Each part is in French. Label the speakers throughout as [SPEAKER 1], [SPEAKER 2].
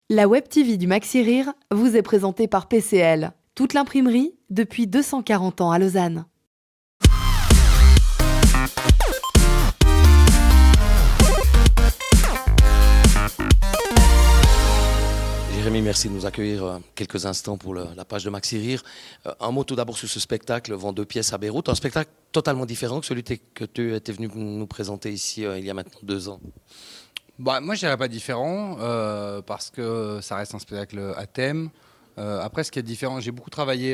[SPEAKER 1] La Web TV du Maxi Rire vous est présentée par PCL, toute l'imprimerie depuis 240 ans à Lausanne.
[SPEAKER 2] Jérémy, merci de nous accueillir quelques instants pour la page de Maxi Rire. Un mot tout d'abord sur ce spectacle, Vend deux pièces à Beyrouth, un spectacle totalement différent que celui que tu étais venu nous présenter ici il y a maintenant 2 ans.
[SPEAKER 3] Bah, moi, je dirais pas différent parce que ça reste un spectacle à thème. Après, ce qui est différent, j'ai beaucoup travaillé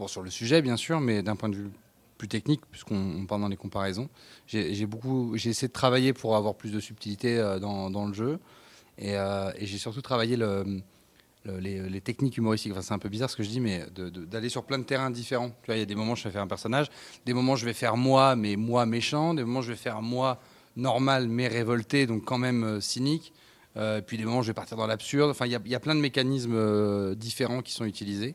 [SPEAKER 3] sur le sujet, bien sûr, mais d'un point de vue plus technique, puisqu'on parle dans les comparaisons. J'ai essayé de travailler pour avoir plus de subtilité dans le jeu. Et j'ai surtout travaillé les techniques humoristiques. Enfin, c'est un peu bizarre ce que je dis, mais d'aller sur plein de terrains différents. Tu vois, il y a des moments où je vais faire un personnage, des moments où je vais faire moi, mais moi méchant, des moments où je vais faire moi normal, mais révolté, donc quand même cynique. Puis des moments où je vais partir dans l'absurde. Enfin, il y a plein de mécanismes différents qui sont utilisés.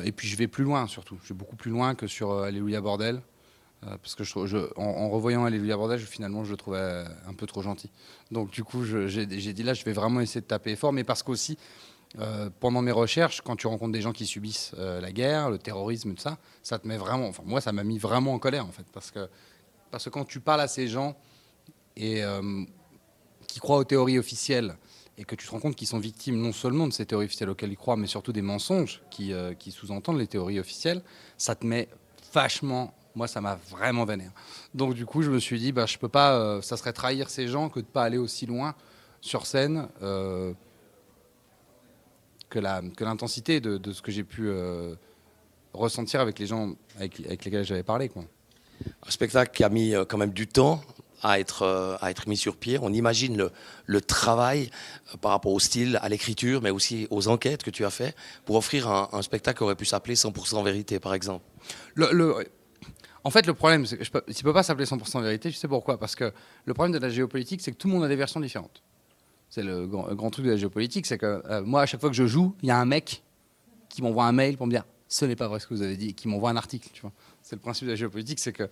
[SPEAKER 3] Et puis je vais plus loin, surtout. Je vais beaucoup plus loin que sur Alléluia Bordel. Parce que en revoyant Alléluia Bordel, finalement, je le trouvais un peu trop gentil. Donc, du coup, j'ai dit là, je vais vraiment essayer de taper fort. Mais parce qu'aussi, pendant mes recherches, quand tu rencontres des gens qui subissent la guerre, le terrorisme, tout ça, ça te met vraiment. Enfin, moi, ça m'a mis vraiment en colère, en fait. Parce que quand tu parles à ces gens et qui croient aux théories officielles et que tu te rends compte qu'ils sont victimes non seulement de ces théories officielles auxquelles ils croient, mais surtout des mensonges qui sous-entendent les théories officielles, ça te met vachement. Moi, ça m'a vraiment vénère. Donc, du coup, je me suis dit, je peux pas. Ça serait trahir ces gens que de pas aller aussi loin sur scène que l'intensité de ce que j'ai pu ressentir avec les gens avec lesquels j'avais parlé, quoi.
[SPEAKER 2] Un spectacle qui a mis quand même du temps à être mis sur pied. On imagine le travail par rapport au style, à l'écriture, mais aussi aux enquêtes que tu as fait pour offrir un spectacle qui aurait pu s'appeler 100% vérité, par exemple.
[SPEAKER 3] En fait, le problème, c'est que ça ne peut pas s'appeler 100% vérité. Tu sais pourquoi? Parce que le problème de la géopolitique, c'est que tout le monde a des versions différentes. C'est le grand truc de la géopolitique, c'est que moi, à chaque fois que je joue, il y a un mec qui m'envoie un mail pour me dire « ce n'est pas vrai ce que vous avez dit » et qui m'envoie un article, tu vois. C'est le principe de la géopolitique, c'est que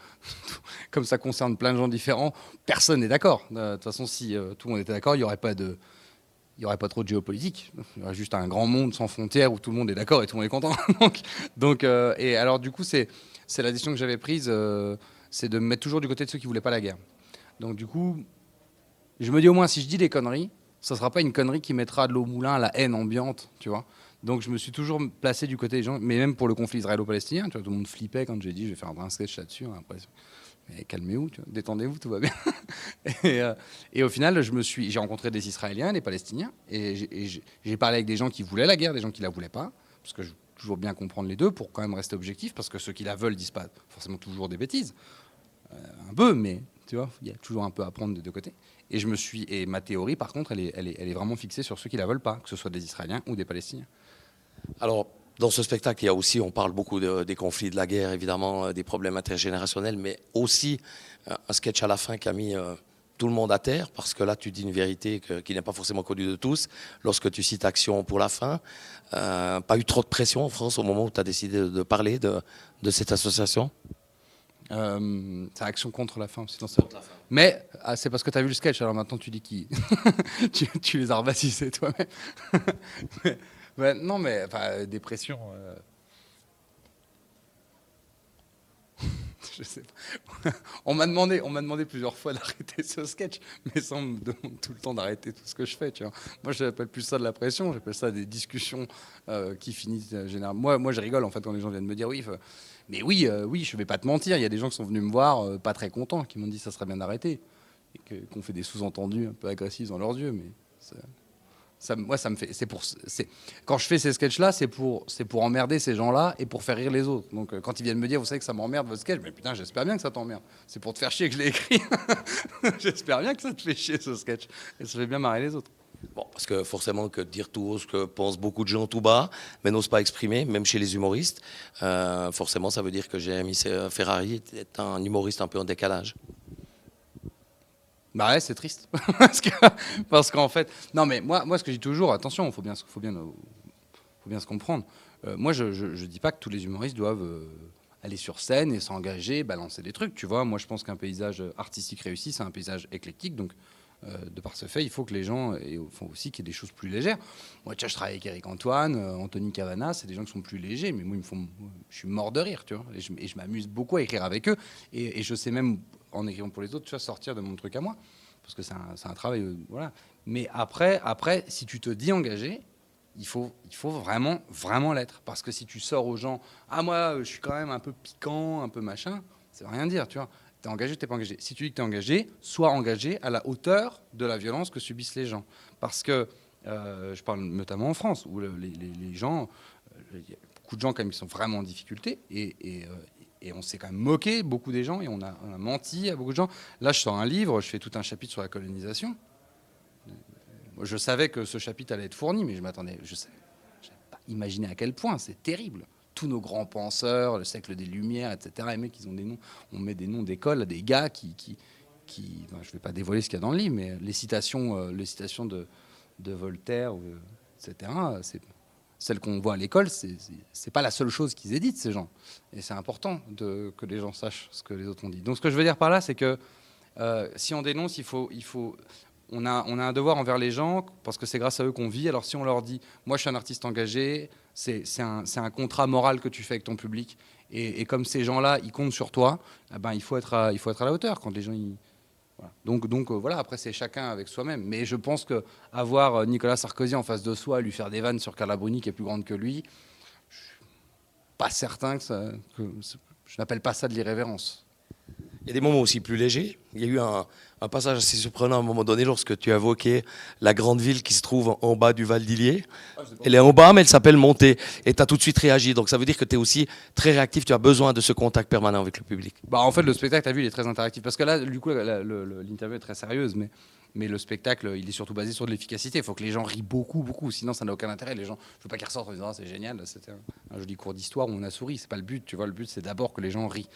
[SPEAKER 3] comme ça concerne plein de gens différents, personne n'est d'accord. De toute façon, si tout le monde était d'accord, il n'y aurait pas trop de géopolitique. Il y aurait juste un grand monde sans frontières où tout le monde est d'accord et tout le monde est content. Et alors, du coup, c'est la décision que j'avais prise, c'est de me mettre toujours du côté de ceux qui voulaient pas la guerre. Donc, du coup, je me dis au moins, si je dis des conneries, ça sera pas une connerie qui mettra de l'eau au moulin à la haine ambiante, tu vois. Donc, je me suis toujours placé du côté des gens, mais même pour le conflit israélo-palestinien, tu vois, tout le monde flippait quand j'ai dit, je vais faire un sketch là-dessus. Après, mais calmez-vous, tu vois, détendez-vous, tout va bien. Et au final, j'ai rencontré des Israéliens, des Palestiniens, et j'ai parlé avec des gens qui voulaient la guerre, des gens qui la voulaient pas, parce que je veux toujours bien comprendre les deux pour quand même rester objectif, parce que ceux qui la veulent disent pas forcément toujours des bêtises, un peu, mais tu vois, il y a toujours un peu à prendre des deux côtés. Et ma théorie, par contre, elle est vraiment fixée sur ceux qui la veulent pas, que ce soit des Israéliens ou des Palestiniens.
[SPEAKER 2] Alors, dans ce spectacle, il y a aussi, on parle beaucoup des conflits, de la guerre, évidemment, des problèmes intergénérationnels, mais aussi un sketch à la fin qui a mis tout le monde à terre, parce que là, tu dis une vérité qui n'est pas forcément connue de tous. Lorsque tu cites Action pour la fin, pas eu trop de pression en France au moment où tu as décidé de parler de cette association?
[SPEAKER 3] C'est Action contre la faim. Mais c'est parce que tu as vu le sketch, alors maintenant tu dis qui tu les as rebaptisés toi-même. Non, mais enfin, dépression. Je sais pas. On m'a demandé plusieurs fois d'arrêter ce sketch, mais ça on me demande tout le temps d'arrêter tout ce que je fais. Tu vois. Moi, je n'appelle plus ça de la pression, j'appelle ça des discussions qui finissent généralement. Moi, je rigole en fait quand les gens viennent me dire oui. Mais oui, je vais pas te mentir. Il y a des gens qui sont venus me voir pas très contents, qui m'ont dit ça serait bien d'arrêter, et qu'on fait des sous-entendus un peu agressifs dans leurs yeux, mais moi, ça me fait. Quand je fais ces sketchs-là, c'est pour emmerder ces gens-là et pour faire rire les autres. Donc, quand ils viennent me dire, vous savez que ça m'emmerde votre sketch, mais putain, j'espère bien que ça t'emmerde. C'est pour te faire chier que je l'ai écrit. J'espère bien que ça te fait chier ce sketch et ça fait bien marrer les autres.
[SPEAKER 2] Bon, parce que forcément, que dire tout haut ce que pensent beaucoup de gens tout bas, mais n'osent pas exprimer, même chez les humoristes, forcément, ça veut dire que Jérémy Ferrari est un humoriste un peu en décalage.
[SPEAKER 3] Bah ouais, c'est triste. parce qu'en fait, non mais moi ce que je dis toujours, attention, faut bien se comprendre. Moi je dis pas que tous les humoristes doivent aller sur scène et s'engager, balancer des trucs, tu vois. Moi je pense qu'un paysage artistique réussi, c'est un paysage éclectique, donc de par ce fait, il faut que les gens faut aussi qu'il y ait des choses plus légères. Moi, tu vois, je travaille avec Eric Antoine, Anthony Cavana, c'est des gens qui sont plus légers, mais moi, je suis mort de rire, tu vois. Et je m'amuse beaucoup à écrire avec eux. Et je sais même, en écrivant pour les autres, tu vois, sortir de mon truc à moi. Parce que c'est un travail, voilà. Mais après, si tu te dis engagé, il faut vraiment, vraiment l'être. Parce que si tu sors aux gens, moi, je suis quand même un peu piquant, un peu machin, ça veut rien dire, tu vois. T'es engagé, t'es pas engagé. Si tu dis que t'es engagé, sois engagé à la hauteur de la violence que subissent les gens. Parce que, je parle notamment en France, où les gens, il y a beaucoup de gens quand même qui sont vraiment en difficulté, et on s'est quand même moqué, beaucoup des gens, et on a menti à beaucoup de gens. Là, je sors un livre, je fais tout un chapitre sur la colonisation. Je savais que ce chapitre allait être fourni, mais je n'avais pas imaginé à quel point, c'est terrible. Tous nos grands penseurs, le siècle des Lumières, etc. Les mecs, ils ont des noms. On met des noms d'écoles à des gars qui je ne vais pas dévoiler ce qu'il y a dans le livre, mais les citations de Voltaire, etc. Celles qu'on voit à l'école, c'est pas la seule chose qu'ils éditent, ces gens. Et c'est important que les gens sachent ce que les autres ont dit. Donc, ce que je veux dire par là, c'est que si on dénonce, on a un devoir envers les gens, parce que c'est grâce à eux qu'on vit. Alors si on leur dit, moi je suis un artiste engagé, c'est un contrat moral que tu fais avec ton public, et comme ces gens-là, ils comptent sur toi, il faut être à la hauteur quand les gens... Voilà. Donc voilà, après c'est chacun avec soi-même. Mais je pense qu'avoir Nicolas Sarkozy en face de soi, lui faire des vannes sur Carla Bruni qui est plus grande que lui, je suis pas certain que je n'appelle pas ça de l'irrévérence.
[SPEAKER 2] Il y a des moments aussi plus légers. Il y a eu un passage assez surprenant à un moment donné lorsque tu as évoqué la grande ville qui se trouve en bas du Val d'Illier. Elle est en bas, mais elle s'appelle Montée. Et tu as tout de suite réagi. Donc ça veut dire que tu es aussi très réactif. Tu as besoin de ce contact permanent avec le public.
[SPEAKER 3] En fait, le spectacle, tu as vu, il est très interactif. Parce que là, du coup, l'interview est très sérieuse. Mais le spectacle, il est surtout basé sur de l'efficacité. Il faut que les gens rient beaucoup, beaucoup. Sinon, ça n'a aucun intérêt. Les gens, je veux pas qu'ils ressortent en disant c'est génial. C'était un joli cours d'histoire où on a souri. C'est pas le but. Tu vois, le but, c'est d'abord que les gens rient.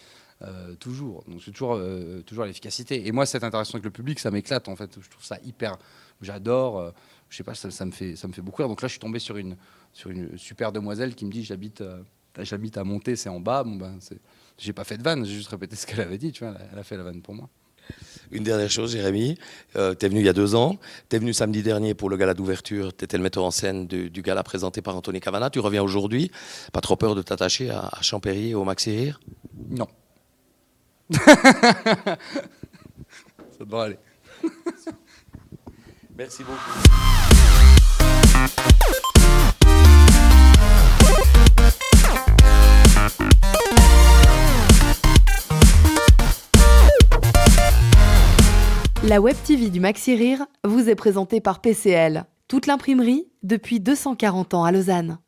[SPEAKER 3] Toujours. Donc c'est toujours l'efficacité. Et moi, cette interaction avec le public, ça m'éclate en fait. Je trouve ça hyper. J'adore. Je sais pas, ça me fait beaucoup rire. Donc là, je suis tombé sur une super demoiselle qui me dit j'habite à Monté, c'est en bas. J'ai pas fait de vanne, j'ai juste répété ce qu'elle avait dit. Tu vois, elle a fait la vanne pour moi.
[SPEAKER 2] Une dernière chose, Jérémy, tu es venu il y a 2 ans, tu es venu samedi dernier pour le gala d'ouverture, tu étais le metteur en scène du gala présenté par Anthony Cavana, tu reviens aujourd'hui, pas trop peur de t'attacher à Champéry et au Maxi Rire?
[SPEAKER 3] Non. Ça devrait aller.
[SPEAKER 2] Merci beaucoup.
[SPEAKER 1] La Web TV du Maxi Rire vous est présentée par PCL. Toute l'imprimerie depuis 240 ans à Lausanne.